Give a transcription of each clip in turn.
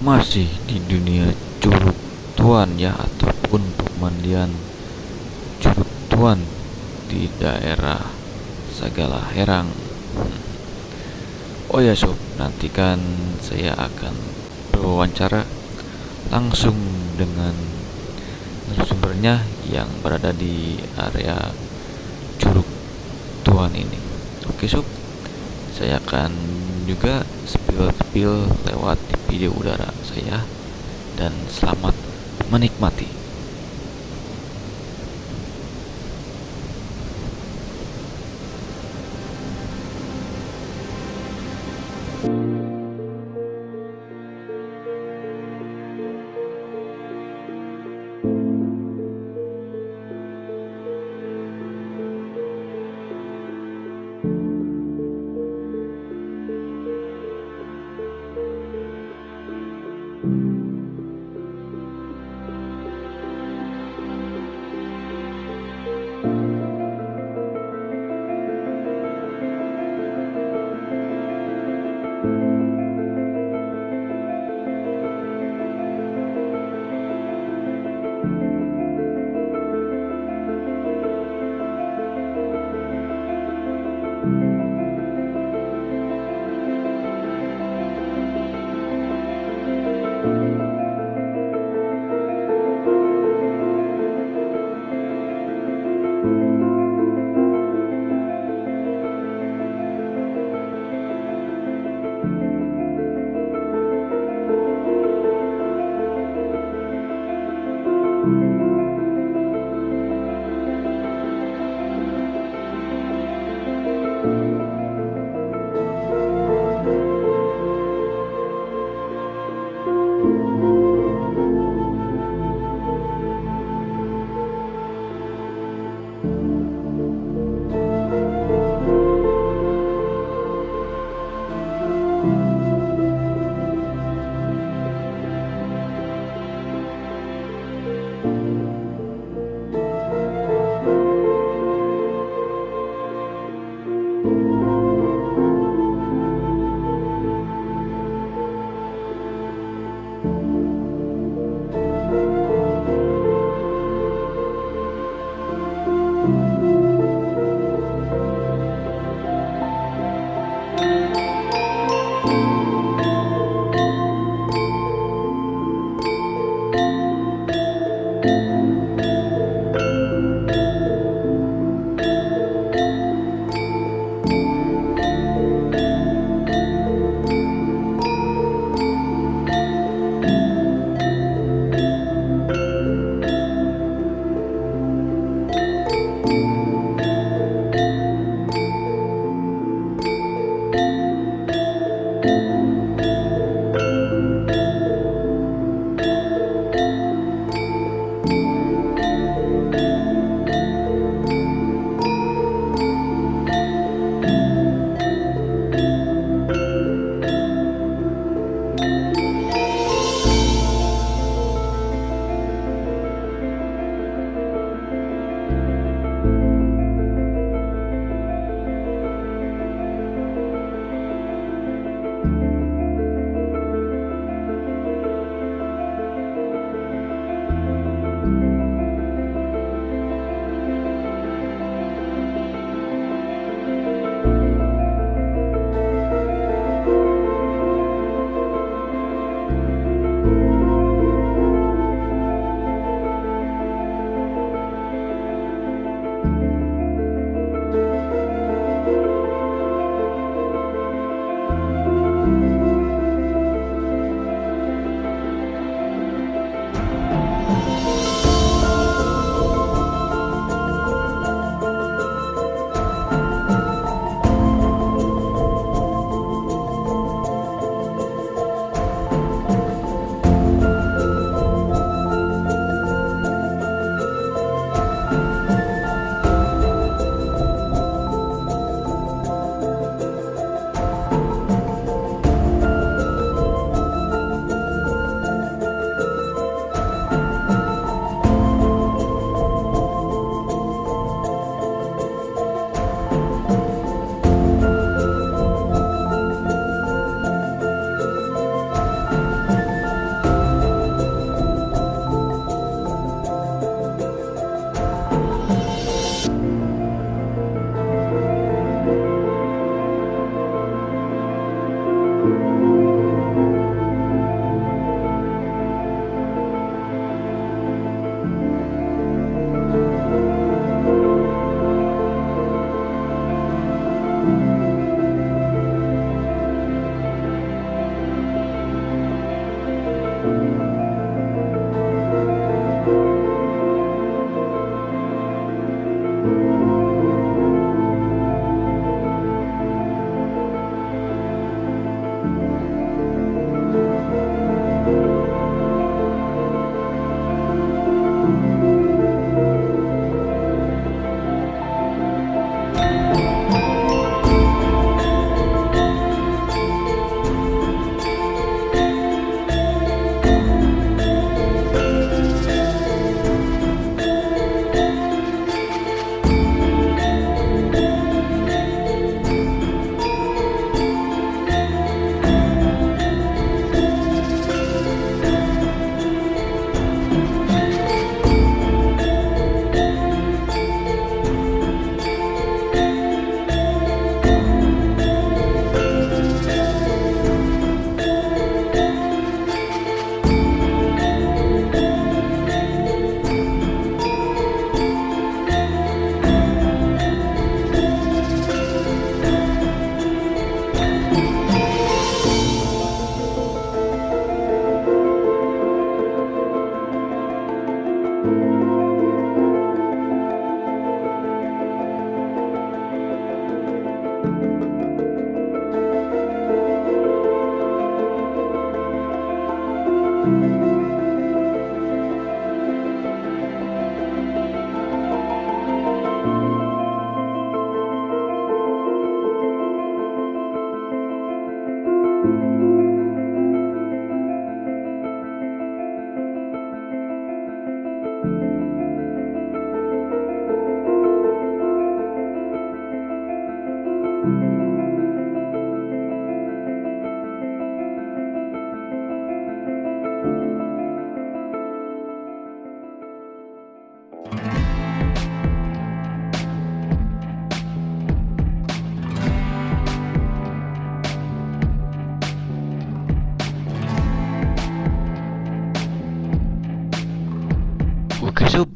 Masih di dunia Curug Tuan ya, ataupun pemandian Curug Tuan di daerah Sagala Herang. Oh ya sob, nantikan saya akan berwawancara langsung dengan narasumbernya yang berada di area Curug Tuan ini. Oke sob, saya akan juga spill lewat di video udara saya, dan selamat menikmati.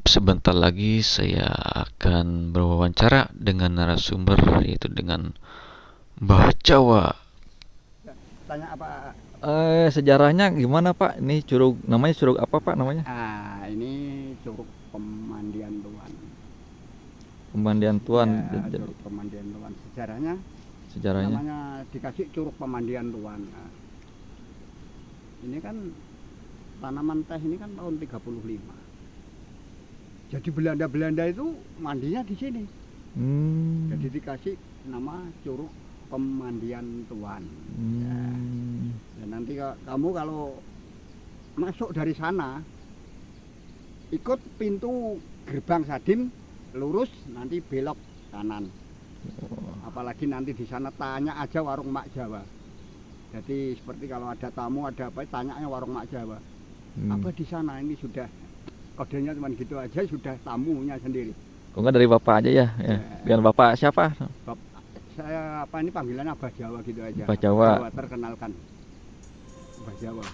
Sebentar lagi saya akan berwawancara dengan narasumber, yaitu dengan Mbah Jawa. Tanya apa? Sejarahnya gimana Pak? Ini curug, namanya curug apa Pak namanya? Ini Curug Pemandian Tuan. Pemandian Tuan. Ya, Curug Pemandian Tuan. Sejarahnya namanya dikasih Curug Pemandian Tuan. Nah, ini kan tanaman teh ini kan tahun 35. Jadi Belanda itu mandinya di sini. Jadi dikasih nama Curug Pemandian Tuan. Ya. Dan nanti kamu kalau masuk dari sana, ikut pintu gerbang Sadim, lurus nanti belok kanan. Apalagi nanti di sana tanya aja warung Mak Jawa. Jadi seperti kalau ada tamu ada apa, tanyanya warung Mak Jawa. Apa di sana, ini sudah kodenya cuma gitu aja, sudah tamunya sendiri. Kok nggak dari Bapak aja ya? Dengan Bapak siapa? Saya apa ini panggilannya Abah Jawa gitu aja. Abah Jawa. Terkenalkan. Abah Jawa.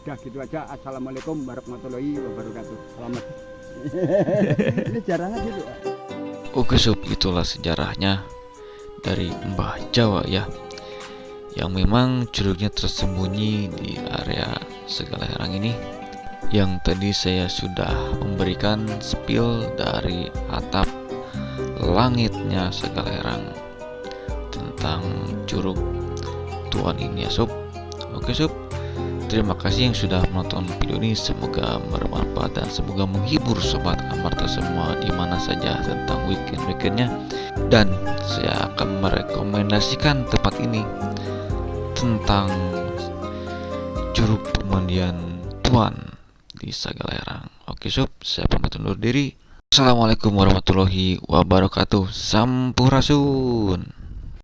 Udah gitu aja. Assalamualaikum warahmatullahi wabarakatuh. Selamat. Ini sejarahnya gitu. Oke sob, itulah sejarahnya dari Mbah Jawa ya, yang memang curugnya tersembunyi di area Sagala Herang ini, yang tadi saya sudah memberikan spill dari atap langitnya Sagala Herang tentang curug Tuan ini ya sob. Oke sob, terima kasih yang sudah menonton video ini. Semoga bermanfaat dan semoga menghibur sobat Amarta semua di mana saja tentang weekend-weekendnya. Dan saya akan merekomendasikan tempat ini tentang Curug Pemandian Tuan di Sagala Herang. Oke sob, saya pamit undur diri. Assalamualaikum warahmatullahi wabarakatuh. Sampurasun.